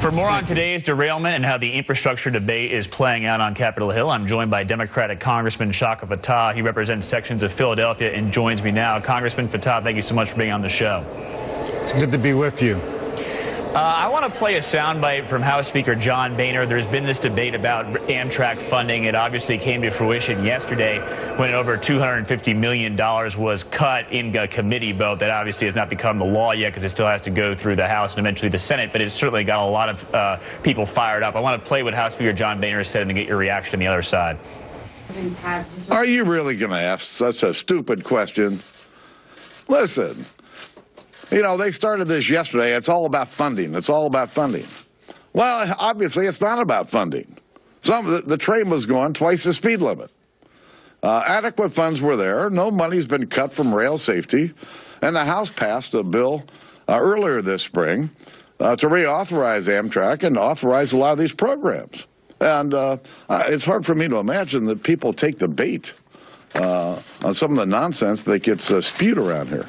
For more on today's derailment and how the infrastructure debate is playing out on Capitol Hill, I'm joined by Democratic Congressman Chaka Fattah. He represents sections of Philadelphia and joins me now. Congressman Fattah, thank you so much for being on the show. It's good to be with you. I want to play a soundbite from House Speaker John Boehner. There's been this debate about Amtrak funding. It obviously came to fruition yesterday when over $250 million was cut in a committee vote. That obviously has not become the law yet because it still has to go through the House and eventually the Senate, but it's certainly got a lot of people fired up. I want to play what House Speaker John Boehner said and get your reaction on the other side. Are you really going to ask such a stupid question? Listen. You know, they started this yesterday. It's all about funding. It's all about funding. Well, obviously, it's not about funding. The train was going twice the speed limit. Adequate funds were there. No money's been cut from rail safety. And the House passed a bill earlier this spring to reauthorize Amtrak and authorize a lot of these programs. And it's hard for me to imagine that people take the bait on some of the nonsense that gets spewed around here.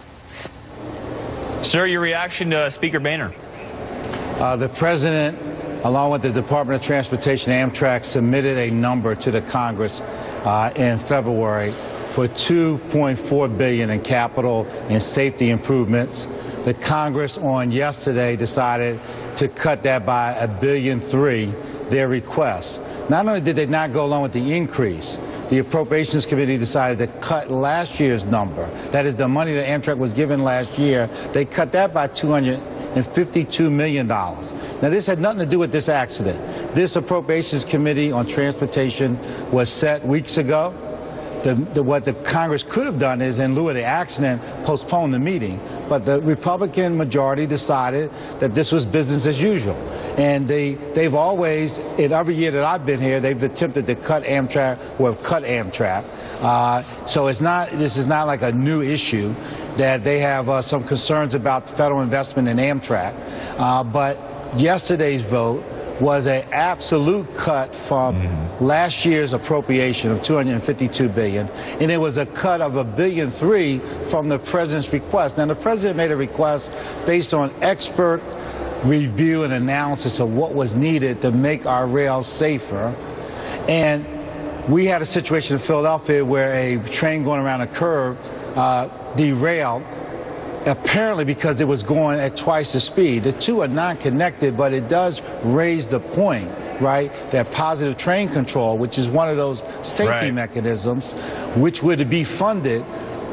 Sir, your reaction to Speaker Boehner? The president, along with the Department of Transportation, Amtrak, submitted a number to the Congress in February for $2.4 billion in capital and safety improvements. The Congress on yesterday decided to cut that by $1.3 billion, their request. Not only did they not go along with the increase, the Appropriations Committee decided to cut last year's number. That is the money that Amtrak was given last year. They cut that by $252 million. Now, this had nothing to do with this accident. This Appropriations Committee on Transportation was set weeks ago. What the Congress could have done is, in lieu of the accident, postpone the meeting. But the Republican majority decided that this was business as usual. And they've always, in every year that I've been here, they've attempted to cut Amtrak or have cut Amtrak. So this is not like a new issue that they have some concerns about federal investment in Amtrak. But yesterday's vote was an absolute cut from last year's appropriation of $252 billion, and it was a cut of $1.3 billion from the president's request. Now, the president made a request based on expert review and analysis of what was needed to make our rails safer. And we had a situation in Philadelphia where a train going around a curve derailed, apparently because it was going at twice the speed. The two are not connected, but it does raise the point, right, that positive train control, which is one of those safety mechanisms, which would be funded,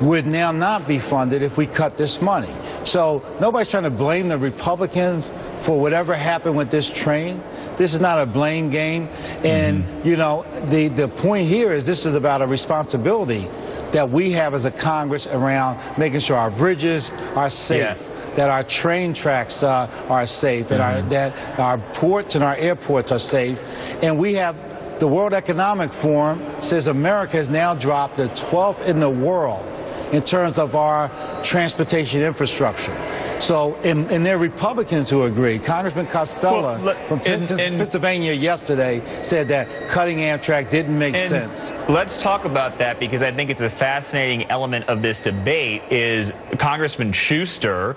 would now not be funded if we cut this money. So nobody's trying to blame the Republicans for whatever happened with this train. This is not a blame game. And, you know, the point here is this is about a responsibility that we have as a Congress around making sure our bridges are safe, that our train tracks are safe, and that our ports and our airports are safe. And we have the World Economic Forum says America has now dropped the 12th in the world in terms of our transportation infrastructure. So, and there are Republicans who agree. Congressman Costello from Pennsylvania yesterday said that cutting Amtrak didn't make sense. Let's talk about that, because I think it's a fascinating element of this debate is Congressman Schuster,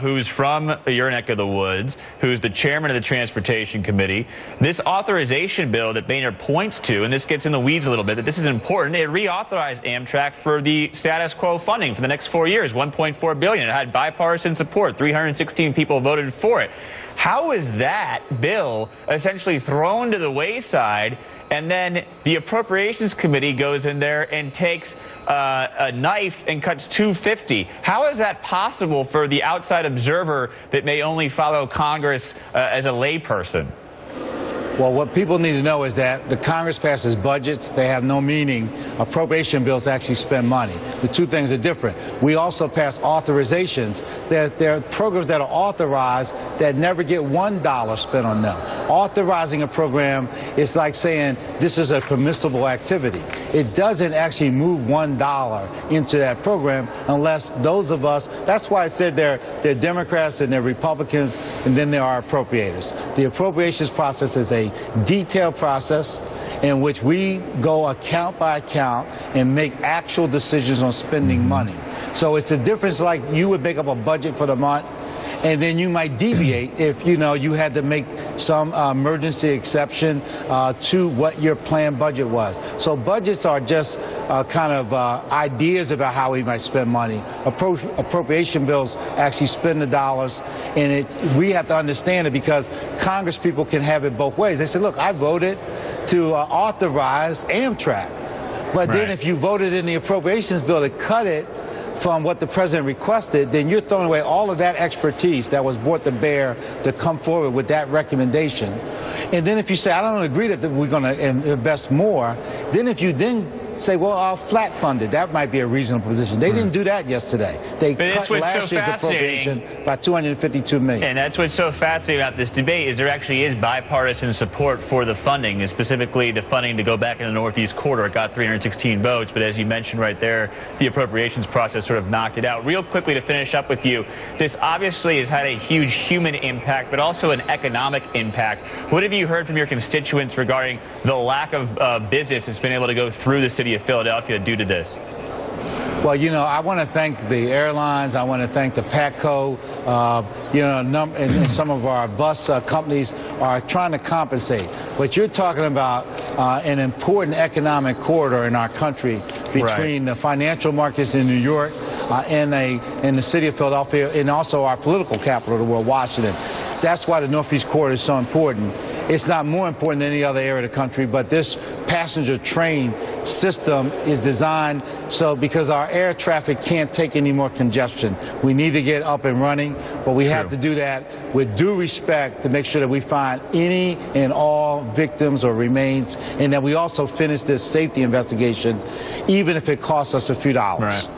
who's from your neck of the woods, who's the chairman of the Transportation Committee. This authorization bill that Boehner points to, and this gets in the weeds a little bit, that this is important, it reauthorized Amtrak for the status quo funding for the next 4 years, $1.4 billion. It had bipartisan support. 316 people voted for it. How is that bill essentially thrown to the wayside, and then the Appropriations Committee goes in there and takes a knife and cuts $250? How is that possible for the outside observer that may only follow Congress as a layperson? Well, what people need to know is that the Congress passes budgets. They have no meaning. Appropriation bills actually spend money. The two things are different. We also pass authorizations. There are programs that are authorized that never get $1 spent on them. Authorizing a program is like saying this is a permissible activity. It doesn't actually move $1 into that program unless those of us, that's why I said there are Democrats and there are Republicans, and then there are appropriators. The appropriations process is a detailed process in which we go account by account and make actual decisions on spending money. So it's a difference, like you would make up a budget for the month and then you might deviate if, you know, you had to make some emergency exception to what your planned budget was. So budgets are just kind of ideas about how we might spend money. Appropriation bills actually spend the dollars, and we have to understand it because Congress people can have it both ways. They say, look, I voted to authorize Amtrak. But then if you voted in the appropriations bill to cut it from what the president requested, then you're throwing away all of that expertise that was brought to bear to come forward with that recommendation. And then if you say, I don't agree that we're going to invest more, then if you then say, well, I'll flat fund it, that might be a reasonable position. They didn't do that yesterday. They cut last year's appropriation by $252 million. And that's what's so fascinating about this debate is there actually is bipartisan support for the funding, and specifically the funding to go back in the Northeast Corridor. It got 316 votes, but as you mentioned right there, the appropriations process sort of knocked it out. Real quickly to finish up with you, this obviously has had a huge human impact, but also an economic impact. What have you heard from your constituents regarding the lack of business that's been able to go through the city of Philadelphia due to this? Well, you know, I want to thank the airlines. I want to thank the PATCO. You know, and some of our bus companies are trying to compensate. But you're talking about an important economic corridor in our country between the financial markets in New York and the city of Philadelphia, and also our political capital of the world, Washington. That's why the Northeast Corridor is so important. It's not more important than any other area of the country, but this passenger train system is designed so because our air traffic can't take any more congestion. We need to get up and running, but we have to do that with due respect to make sure that we find any and all victims or remains, and that we also finish this safety investigation, even if it costs us a few dollars.